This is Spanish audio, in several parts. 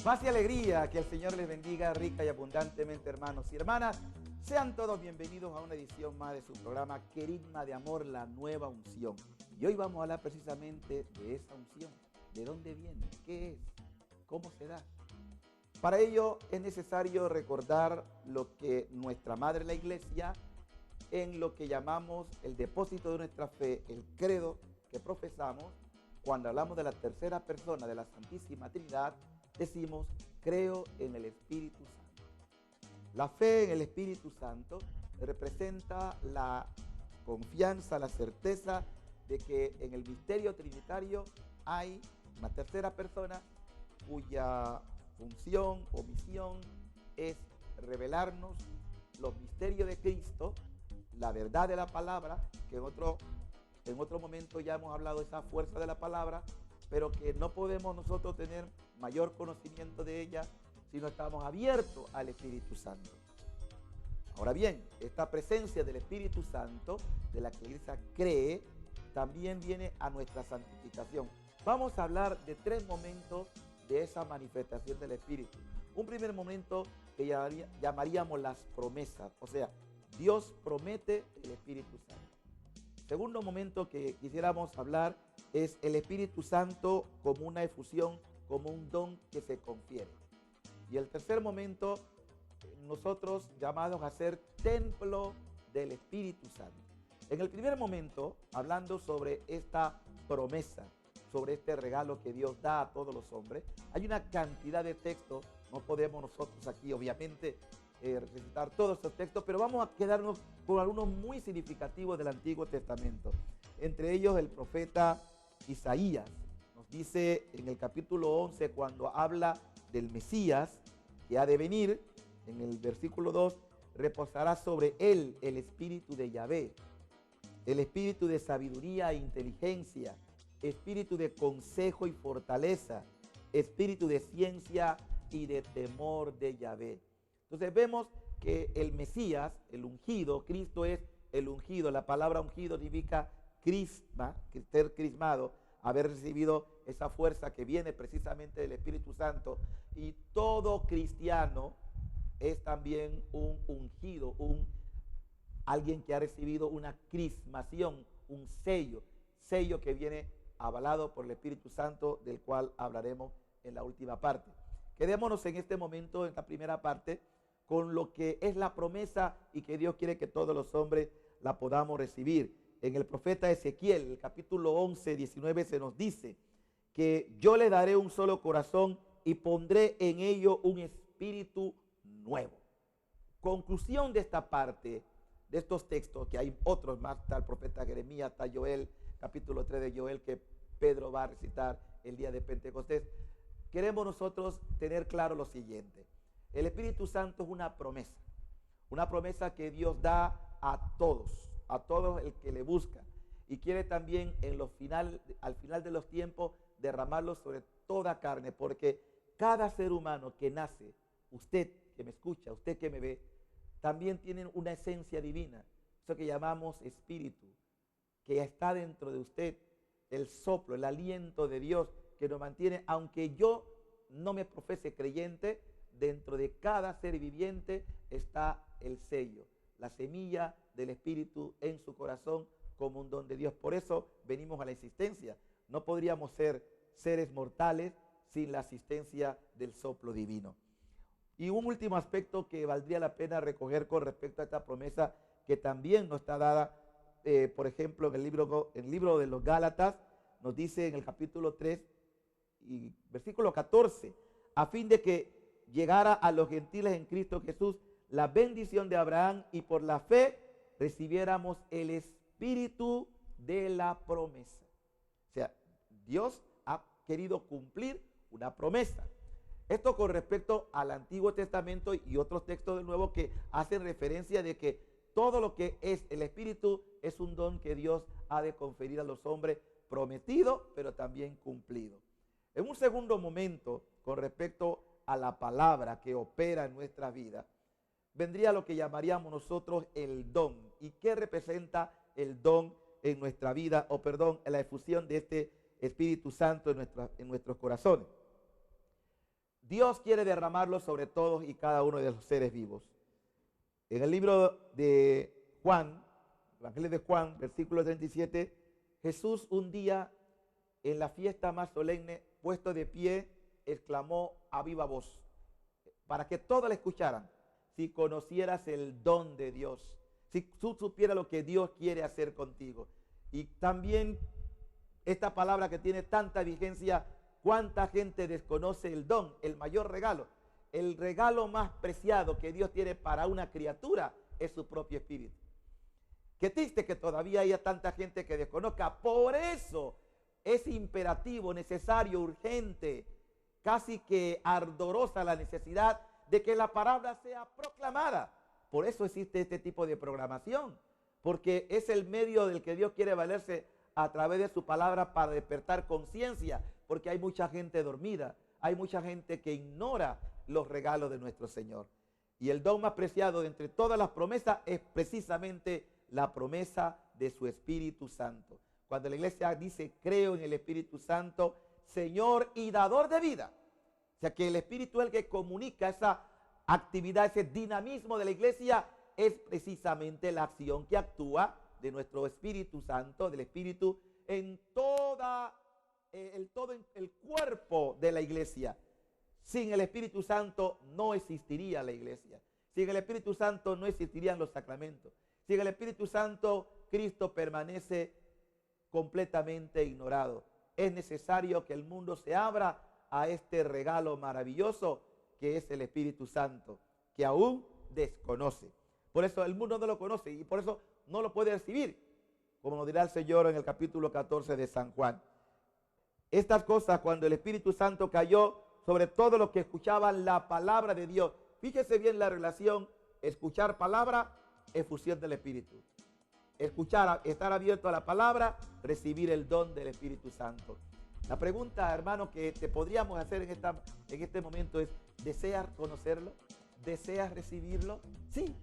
Paz y alegría, que el Señor les bendiga rica y abundantemente, hermanos y hermanas. Sean todos bienvenidos a una edición más de su programa Querigma de Amor, la nueva unción. Y hoy vamos a hablar precisamente de esa unción. ¿De dónde viene? ¿Qué es? ¿Cómo se da? Para ello es necesario recordar lo que nuestra Madre la Iglesia, en lo que llamamos el depósito de nuestra fe, el credo que profesamos, cuando hablamos de la tercera persona de la Santísima Trinidad, decimos, creo en el Espíritu Santo. La fe en el Espíritu Santo representa la confianza, la certeza de que en el misterio trinitario hay una tercera persona cuya función o misión es revelarnos los misterios de Cristo, la verdad de la palabra, que en otro momento ya hemos hablado de esa fuerza de la palabra, pero que no podemos nosotros tener mayor conocimiento de ella si no estamos abiertos al Espíritu Santo. Ahora bien, esta presencia del Espíritu Santo, de la que la Iglesia cree, también viene a nuestra santificación. Vamos a hablar de 3 momentos de esa manifestación del Espíritu. Un primer momento que llamaríamos las promesas, o sea, Dios promete el Espíritu Santo. Segundo momento que quisiéramos hablar es el Espíritu Santo como una efusión, como un don que se confiere. Y el tercer momento, nosotros llamados a ser templo del Espíritu Santo. En el primer momento, hablando sobre esta promesa, sobre este regalo que Dios da a todos los hombres, hay una cantidad de textos, no podemos nosotros aquí obviamente recitar todos estos textos, pero vamos a quedarnos con algunos muy significativos del Antiguo Testamento. Entre ellos el profeta Isaías nos dice en el capítulo 11, cuando habla del Mesías que ha de venir, en el versículo 2, reposará sobre él el espíritu de Yahvé, el espíritu de sabiduría e inteligencia, espíritu de consejo y fortaleza, espíritu de ciencia y de temor de Yahvé. Entonces vemos que el Mesías, el ungido, Cristo es el ungido. La palabra ungido significa crisma, ser crismado, haber recibido esa fuerza que viene precisamente del Espíritu Santo. Y todo cristiano es también un ungido, alguien que ha recibido una crismación, un sello que viene avalado por el Espíritu Santo, del cual hablaremos en la última parte. Quedémonos en este momento, en la primera parte, con lo que es la promesa y que Dios quiere que todos los hombres la podamos recibir. En el profeta Ezequiel, el capítulo 11, 19, se nos dice que yo le daré un solo corazón y pondré en ello un espíritu nuevo. Conclusión de esta parte, de estos textos, que hay otros más, está el profeta Jeremías, está Joel, capítulo 3 de Joel, que Pedro va a recitar el día de Pentecostés. Queremos nosotros tener claro lo siguiente. El Espíritu Santo es una promesa que Dios da a todos el que le busca, y quiere también al final de los tiempos derramarlo sobre toda carne, porque cada ser humano que nace, usted que me escucha, usted que me ve, también tiene una esencia divina, eso que llamamos espíritu, que está dentro de usted, el soplo, el aliento de Dios que nos mantiene, aunque yo no me profese creyente, dentro de cada ser viviente está el sello, la semilla del Espíritu en su corazón como un don de Dios. Por eso venimos a la existencia. No podríamos ser seres mortales sin la asistencia del soplo divino. Y un último aspecto que valdría la pena recoger con respecto a esta promesa, que también nos está dada, por ejemplo, en el libro de los Gálatas, nos dice en el capítulo 3 y versículo 14, a fin de que llegara a los gentiles en Cristo Jesús la bendición de Abraham, y por la fe recibiéramos el espíritu de la promesa. O sea, Dios ha querido cumplir una promesa. Esto con respecto al Antiguo Testamento y otros textos del Nuevo que hacen referencia de que todo lo que es el Espíritu es un don que Dios ha de conferir a los hombres, prometido, pero también cumplido. En un segundo momento, con respecto a la palabra que opera en nuestra vida, vendría lo que llamaríamos nosotros el don. ¿Y qué representa el don en nuestra vida? En la efusión de este Espíritu Santo en nuestros corazones. Dios quiere derramarlo sobre todos y cada uno de los seres vivos. En el libro de Juan, Evangelio de Juan, versículo 37, Jesús un día en la fiesta más solemne, puesto de pie, exclamó a viva voz, para que todos le escucharan: si conocieras el don de Dios, si tú supieras lo que Dios quiere hacer contigo. Y también esta palabra que tiene tanta vigencia, ¿cuánta gente desconoce el don, el mayor regalo? El regalo más preciado que Dios tiene para una criatura es su propio espíritu. Qué triste que todavía haya tanta gente que desconozca. Por eso es imperativo, necesario, urgente, casi que ardorosa la necesidad de que la palabra sea proclamada. Por eso existe este tipo de programación, porque es el medio del que Dios quiere valerse a través de su palabra para despertar conciencia, porque hay mucha gente dormida, hay mucha gente que ignora los regalos de nuestro Señor. Y el don más preciado de entre todas las promesas es precisamente la promesa de su Espíritu Santo. Cuando la iglesia dice creo en el Espíritu Santo, Señor y dador de vida, o sea que el Espíritu es el que comunica esa actividad, ese dinamismo de la iglesia, es precisamente la acción que actúa de nuestro Espíritu Santo, del Espíritu en todo el cuerpo de la iglesia. Sin el Espíritu Santo no existiría la iglesia. Sin el Espíritu Santo no existirían los sacramentos. Sin el Espíritu Santo, Cristo permanece completamente ignorado. Es necesario que el mundo se abra a este regalo maravilloso que es el Espíritu Santo, que aún desconoce. Por eso el mundo no lo conoce y por eso no lo puede recibir, como nos dirá el Señor en el capítulo 14 de San Juan. Estas cosas, cuando el Espíritu Santo cayó sobre todo los que escuchaban la palabra de Dios. Fíjese bien la relación, escuchar palabra, efusión del Espíritu. Escuchar, estar abierto a la palabra, recibir el don del Espíritu Santo. La pregunta, hermano, que te podríamos hacer en este momento es: ¿deseas conocerlo? ¿Deseas recibirlo? Sí,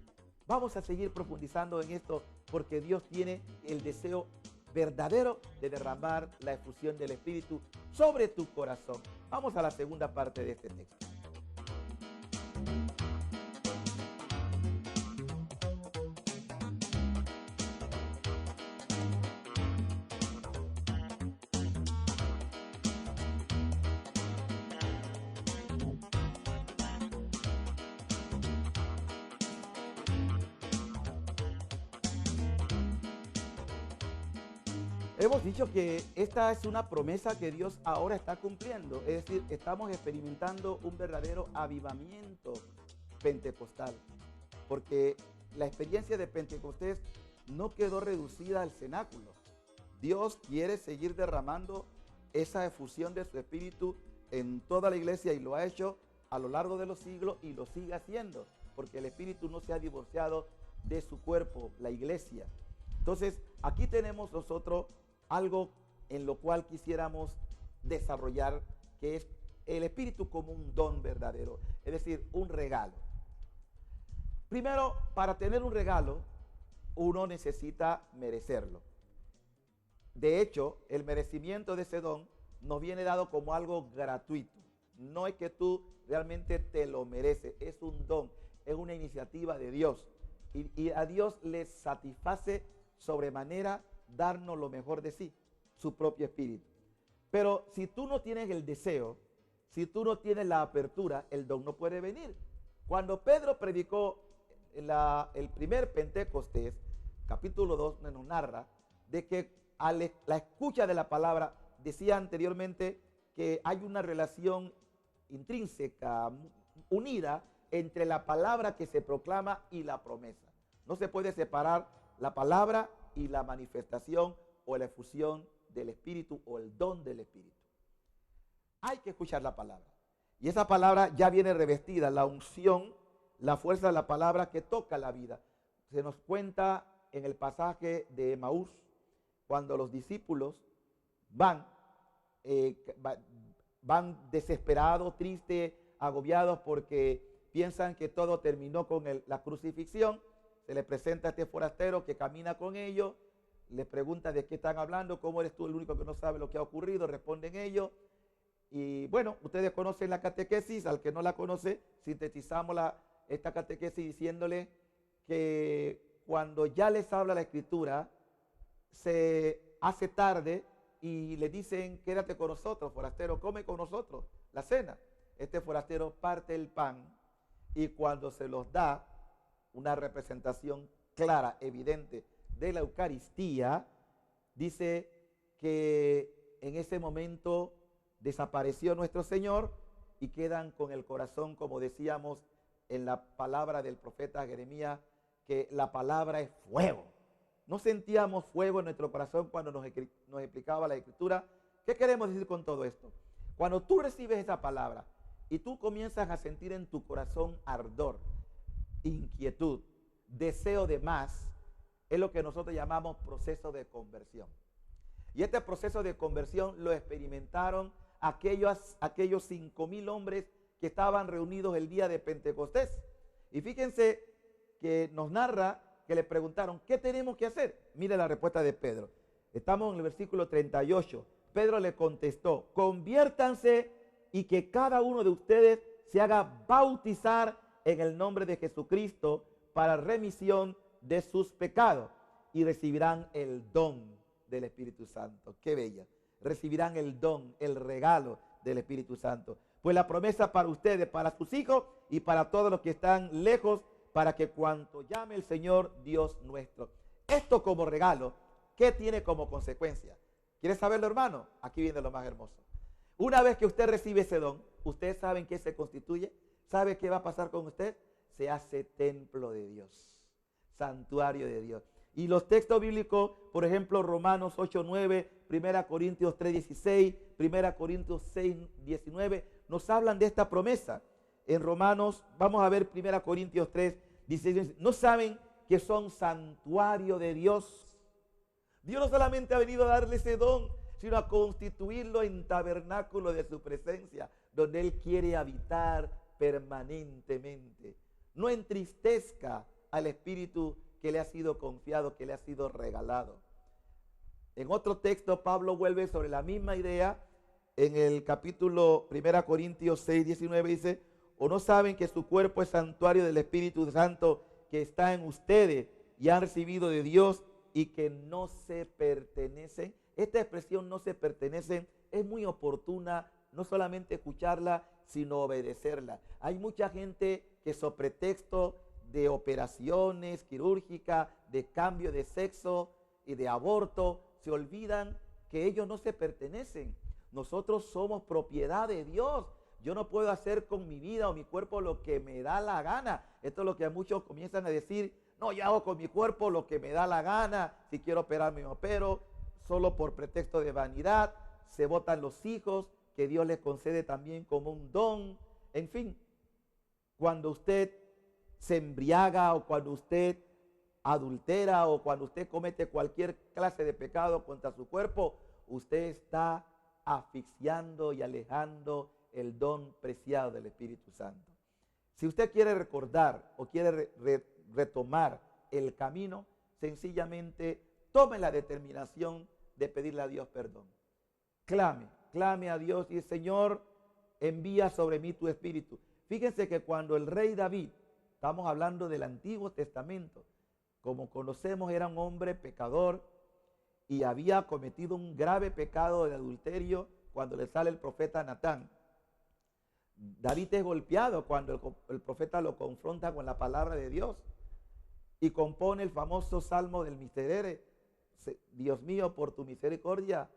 vamos a seguir profundizando en esto porque Dios tiene el deseo verdadero de derramar la efusión del Espíritu sobre tu corazón. Vamos a la segunda parte de este texto. Hemos dicho que esta es una promesa que Dios ahora está cumpliendo, es decir, estamos experimentando un verdadero avivamiento pentecostal, porque la experiencia de Pentecostés no quedó reducida al cenáculo. Dios quiere seguir derramando esa efusión de su Espíritu en toda la iglesia y lo ha hecho a lo largo de los siglos y lo sigue haciendo, porque el Espíritu no se ha divorciado de su cuerpo, la iglesia. Entonces, aquí tenemos nosotros algo en lo cual quisiéramos desarrollar, que es el Espíritu como un don verdadero, es decir, un regalo. Primero, para tener un regalo, uno necesita merecerlo. De hecho, el merecimiento de ese don nos viene dado como algo gratuito. No es que tú realmente te lo mereces, es un don, es una iniciativa de Dios. Y a Dios le satisface sobremanera darnos lo mejor de sí, su propio espíritu. Pero si tú no tienes el deseo, si tú no tienes la apertura, el don no puede venir. Cuando Pedro predicó el primer Pentecostés, capítulo 2 nos narra de que a la escucha de la palabra, decía anteriormente que hay una relación intrínseca, unida entre la palabra que se proclama y la promesa. No se puede separar la palabra y la manifestación o la efusión del Espíritu o el don del Espíritu. Hay que escuchar la palabra. Y esa palabra ya viene revestida, la unción, la fuerza de la palabra que toca la vida. Se nos cuenta en el pasaje de Emaús, cuando los discípulos van desesperados, tristes, agobiados porque piensan que todo terminó con la crucifixión. Se les presenta a este forastero que camina con ellos, les pregunta de qué están hablando, cómo eres tú el único que no sabe lo que ha ocurrido, responden ellos. Y bueno, ustedes conocen la catequesis. Al que no la conoce, sintetizamos esta catequesis diciéndole que cuando ya les habla la Escritura, se hace tarde y le dicen: quédate con nosotros, forastero, come con nosotros la cena. Este forastero parte el pan y cuando se los da, una representación clara, evidente de la Eucaristía, dice que en ese momento desapareció nuestro Señor y quedan con el corazón, como decíamos en la palabra del profeta Jeremías, que la palabra es fuego. No sentíamos fuego en nuestro corazón cuando nos explicaba la Escritura. ¿Qué queremos decir con todo esto? Cuando tú recibes esa palabra y tú comienzas a sentir en tu corazón ardor, inquietud, deseo de más, es lo que nosotros llamamos proceso de conversión. Y este proceso de conversión lo experimentaron aquellos 5,000 hombres que estaban reunidos el día de Pentecostés. Y fíjense que nos narra que le preguntaron: ¿qué tenemos que hacer? Mire la respuesta de Pedro. Estamos en el versículo 38. Pedro le contestó: conviértanse y que cada uno de ustedes se haga bautizar en el nombre de Jesucristo para remisión de sus pecados y recibirán el don del Espíritu Santo. Qué bella. Recibirán el don, el regalo del Espíritu Santo. Pues la promesa para ustedes, para sus hijos y para todos los que están lejos, para que cuanto llame el Señor Dios nuestro. Esto como regalo, ¿qué tiene como consecuencia? ¿Quieres saberlo, hermano? Aquí viene lo más hermoso. Una vez que usted recibe ese don, ¿ustedes saben qué se constituye? ¿Sabe qué va a pasar con usted? Se hace templo de Dios, santuario de Dios. Y los textos bíblicos, por ejemplo, Romanos 8:9, 1 Corintios 3:16, 1 Corintios 6:19, nos hablan de esta promesa. En Romanos, vamos a ver 1 Corintios 3:16, ¿no saben que son santuario de Dios? Dios no solamente ha venido a darle ese don, sino a constituirlo en tabernáculo de su presencia, donde Él quiere habitar permanentemente. No entristezca al Espíritu que le ha sido confiado, que le ha sido regalado. En otro texto, Pablo vuelve sobre la misma idea. En el capítulo 1 Corintios 6:19 dice: ¿o no saben que su cuerpo es santuario del Espíritu Santo que está en ustedes y han recibido de Dios y que no se pertenecen? Esta expresión "no se pertenecen" es muy oportuna, no solamente escucharla, sino obedecerla. Hay mucha gente que sobre pretexto de operaciones quirúrgicas, de cambio de sexo y de aborto, se olvidan que ellos no se pertenecen. Nosotros somos propiedad de Dios. Yo no puedo hacer con mi vida o mi cuerpo lo que me da la gana. Esto es lo que muchos comienzan a decir: no, yo hago con mi cuerpo lo que me da la gana. Si quiero operarme, me opero. Solo por pretexto de vanidad. Se botan los hijos que Dios les concede también como un don. En fin, cuando usted se embriaga o cuando usted adultera o cuando usted comete cualquier clase de pecado contra su cuerpo, usted está asfixiando y alejando el don preciado del Espíritu Santo. Si usted quiere recordar o quiere retomar el camino, sencillamente tome la determinación de pedirle a Dios perdón. Clame a Dios y: Señor, envía sobre mí tu Espíritu. Fíjense que cuando el rey David, estamos hablando del Antiguo Testamento, como conocemos, era un hombre pecador y había cometido un grave pecado de adulterio cuando le sale el profeta Natán. David es golpeado cuando el profeta lo confronta con la palabra de Dios y compone el famoso salmo del miserere: Dios mío, por tu misericordia,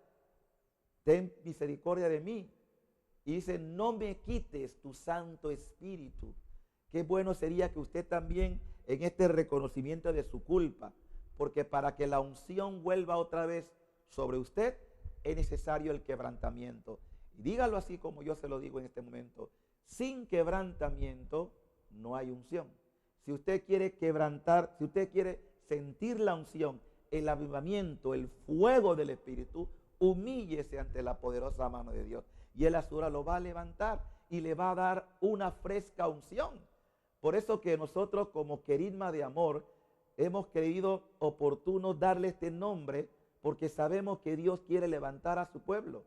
ten misericordia de mí. Y dice: no me quites tu Santo Espíritu. Qué bueno sería que usted también, en este reconocimiento de su culpa, porque para que la unción vuelva otra vez sobre usted, es necesario el quebrantamiento. Y dígalo así como yo se lo digo en este momento: sin quebrantamiento no hay unción. Si usted quiere quebrantar, si usted quiere sentir la unción, el avivamiento, el fuego del Espíritu, humíllese ante la poderosa mano de Dios. Y Él a su hora lo va a levantar y le va a dar una fresca unción. Por eso que nosotros, como Querigma de Amor, hemos creído oportuno darle este nombre, porque sabemos que Dios quiere levantar a su pueblo.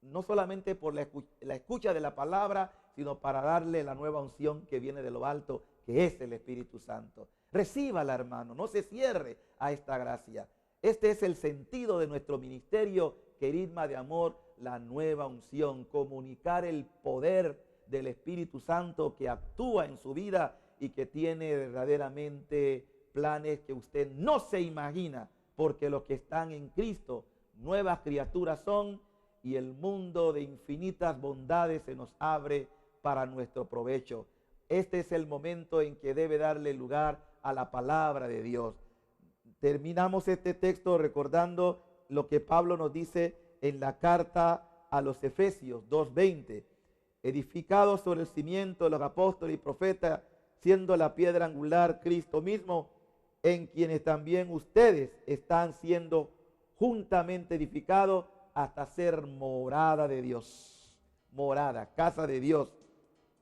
no solamente por la escucha de la palabra, sino para darle la nueva unción que viene de lo alto, que es el Espíritu Santo. Recíbala, hermano, no se cierre a esta gracia. Este es el sentido de nuestro ministerio, Querigma de Amor, la nueva unción, comunicar el poder del Espíritu Santo que actúa en su vida y que tiene verdaderamente planes que usted no se imagina, porque los que están en Cristo, nuevas criaturas son, y el mundo de infinitas bondades se nos abre para nuestro provecho. Este es el momento en que debe darle lugar a la palabra de Dios. Terminamos este texto recordando lo que Pablo nos dice en la carta a los Efesios 2:20. Edificados sobre el cimiento de los apóstoles y profetas, siendo la piedra angular Cristo mismo, en quienes también ustedes están siendo juntamente edificados hasta ser morada de Dios. Morada, casa de Dios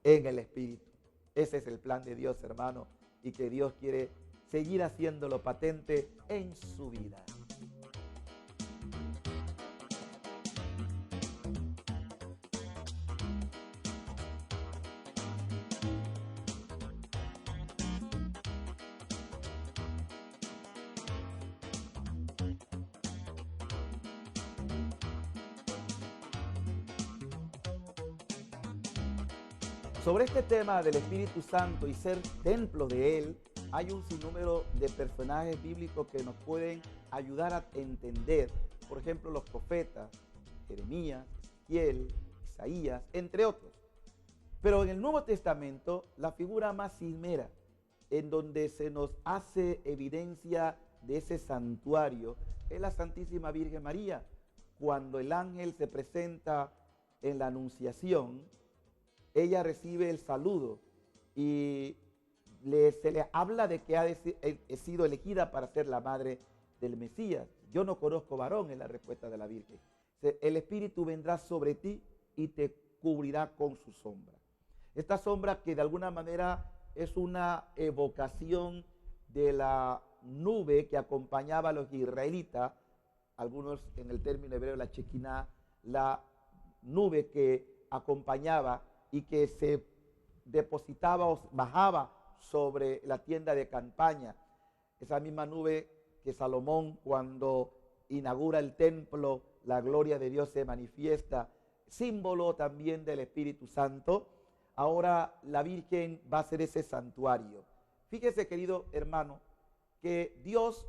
en el Espíritu. Ese es el plan de Dios, hermano, y que Dios quiere seguir haciéndolo patente en su vida. Sobre este tema del Espíritu Santo y ser templo de Él, hay un sinnúmero de personajes bíblicos que nos pueden ayudar a entender. Por ejemplo, los profetas, Jeremías, Ezequiel, Isaías, entre otros. Pero en el Nuevo Testamento, la figura más cimera, en donde se nos hace evidencia de ese santuario, es la Santísima Virgen María. Cuando el ángel se presenta en la Anunciación, ella recibe el saludo y se le habla de que ha sido elegida para ser la madre del Mesías. Yo no conozco varón, es la respuesta de la Virgen. El Espíritu vendrá sobre ti y te cubrirá con su sombra. Esta sombra, que de alguna manera es una evocación de la nube que acompañaba a los israelitas, algunos en el término hebreo la Shekinah, la nube que acompañaba y que se depositaba o bajaba sobre la tienda de campaña. Esa misma nube que Salomón, cuando inaugura el templo, la gloria de Dios se manifiesta, símbolo también del Espíritu Santo. Ahora la Virgen va a ser ese santuario. Fíjese, querido hermano, que Dios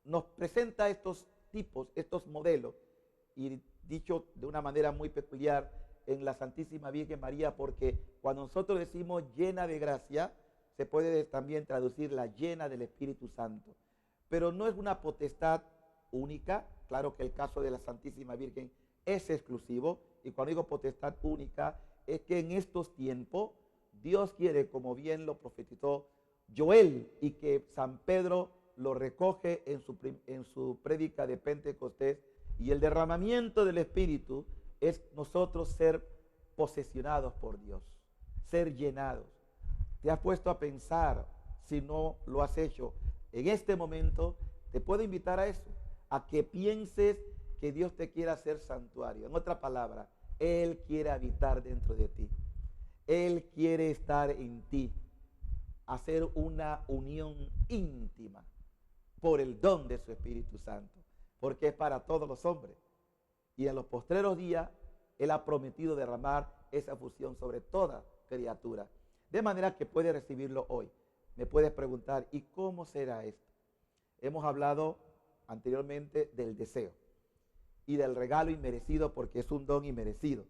nos presenta estos tipos, estos modelos, y dicho de una manera muy peculiar, en la Santísima Virgen María, porque cuando nosotros decimos llena de gracia, se puede también traducir la llena del Espíritu Santo. Pero no es una potestad única. Claro que el caso de la Santísima Virgen es exclusivo, y cuando digo potestad única, es que en estos tiempos Dios quiere, como bien lo profetizó Joel, y que San Pedro lo recoge en su prédica de Pentecostés, y el derramamiento del Espíritu es nosotros ser posesionados por Dios, ser llenados. ¿Te has puesto a pensar? Si no lo has hecho, en este momento te puedo invitar a eso, a que pienses que Dios te quiere hacer santuario. En otra palabra, Él quiere habitar dentro de ti. Él quiere estar en ti, hacer una unión íntima por el don de su Espíritu Santo, porque es para todos los hombres. Y en los postreros días, Él ha prometido derramar esa fusión sobre toda criatura. De manera que puedes recibirlo hoy. Me puedes preguntar, ¿y cómo será esto? Hemos hablado anteriormente del deseo y del regalo inmerecido, porque es un don inmerecido.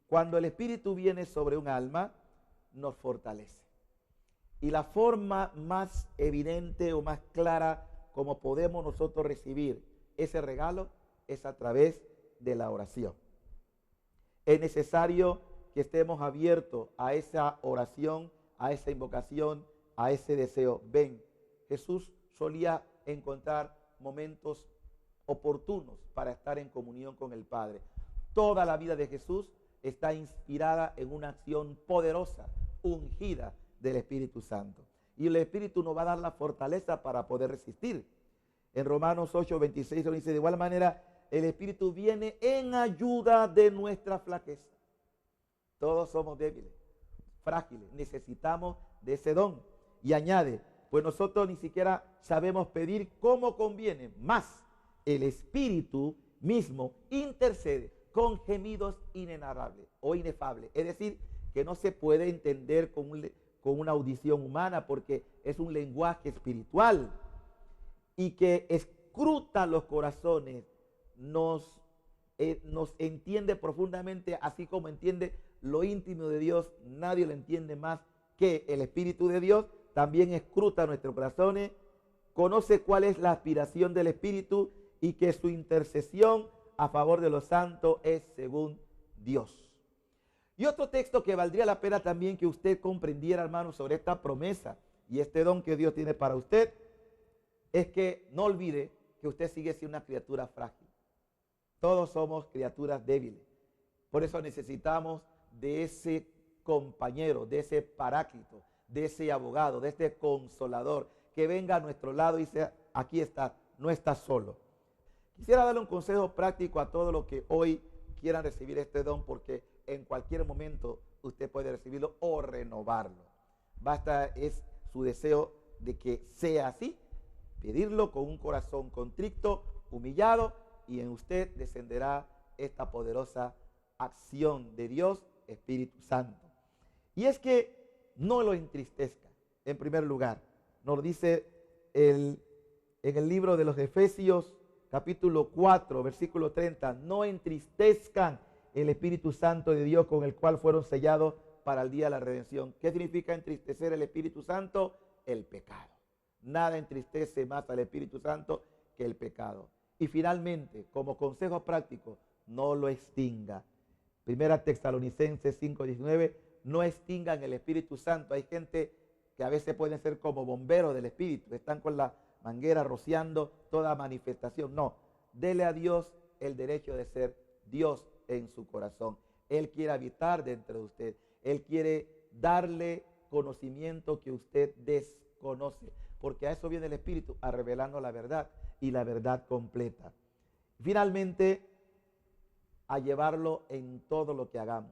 Cuando el Espíritu viene sobre un alma, nos fortalece. Y la forma más evidente o más clara como podemos nosotros recibir ese regalo es a través de la oración. Es necesario que estemos abiertos a esa oración, a esa invocación, a ese deseo. Ven, Jesús solía encontrar momentos oportunos para estar en comunión con el Padre. Toda la vida de Jesús está inspirada en una acción poderosa, ungida del Espíritu Santo. Y el Espíritu nos va a dar la fortaleza para poder resistir. En Romanos 8:26 nos dice, de igual manera, el Espíritu viene en ayuda de nuestra flaqueza. Todos somos débiles, frágiles, necesitamos de ese don. Y añade, pues nosotros ni siquiera sabemos pedir como conviene, más el Espíritu mismo intercede con gemidos inenarrables o inefables. Es decir, que no se puede entender con una audición humana porque es un lenguaje espiritual y que escruta los corazones, nos entiende profundamente, así como entiende lo íntimo de Dios. Nadie lo entiende más que el Espíritu de Dios. También escruta nuestros corazones, conoce cuál es la aspiración del Espíritu y que su intercesión a favor de los santos es según Dios. Y otro texto que valdría la pena también que usted comprendiera, hermano, sobre esta promesa y este don que Dios tiene para usted, es que no olvide que usted sigue siendo una criatura frágil. Todos somos criaturas débiles. Por eso necesitamos de ese compañero, de ese paráclito, de ese abogado, de este consolador, que venga a nuestro lado y sea, aquí está, no estás solo. Quisiera darle un consejo práctico a todos los que hoy quieran recibir este don, porque en cualquier momento usted puede recibirlo o renovarlo. Basta, es su deseo de que sea así, pedirlo con un corazón contrito, humillado, y en usted descenderá esta poderosa acción de Dios, Espíritu Santo. Y es que no lo entristezca, en primer lugar. Nos dice en el libro de los Efesios, capítulo 4, versículo 30, no entristezcan el Espíritu Santo de Dios con el cual fueron sellados para el día de la redención. ¿Qué significa entristecer el Espíritu Santo? El pecado. Nada entristece más al Espíritu Santo que el pecado. Y finalmente, como consejo práctico, no lo extinga. Primera Tesalonicenses 5:19, no extingan el Espíritu Santo. Hay gente que a veces pueden ser como bomberos del Espíritu, están con la manguera rociando toda manifestación. No, dele a Dios el derecho de ser Dios en su corazón. Él quiere habitar dentro de usted. Él quiere darle conocimiento que usted desconoce, porque a eso viene el Espíritu, a revelarnos la verdad y la verdad completa. Finalmente, a llevarlo en todo lo que hagamos,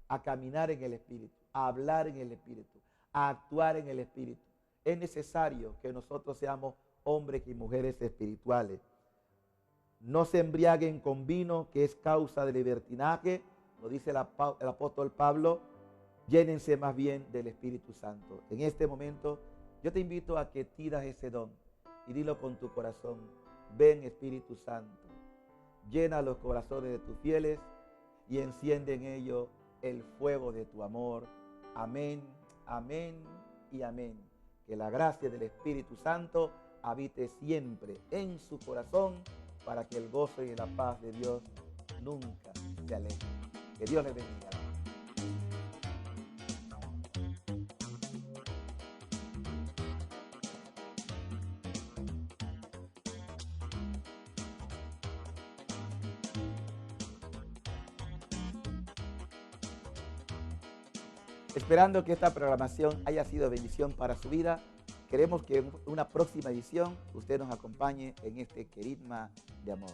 a caminar en el Espíritu, a hablar en el Espíritu, a actuar en el Espíritu. Es necesario que nosotros seamos hombres y mujeres espirituales. No se embriaguen con vino, que es causa de libertinaje, lo dice el apóstol Pablo. Llénense más bien del Espíritu Santo. En este momento, yo te invito a que tiras ese don y dilo con tu corazón. Ven, Espíritu Santo, llena los corazones de tus fieles y enciende en ellos el fuego de tu amor. Amén, amén y amén. Que la gracia del Espíritu Santo habite siempre en su corazón para que el gozo y la paz de Dios nunca se alejen. Que Dios les bendiga. Esperando que esta programación haya sido bendición para su vida, queremos que en una próxima edición usted nos acompañe en este querigma de amor.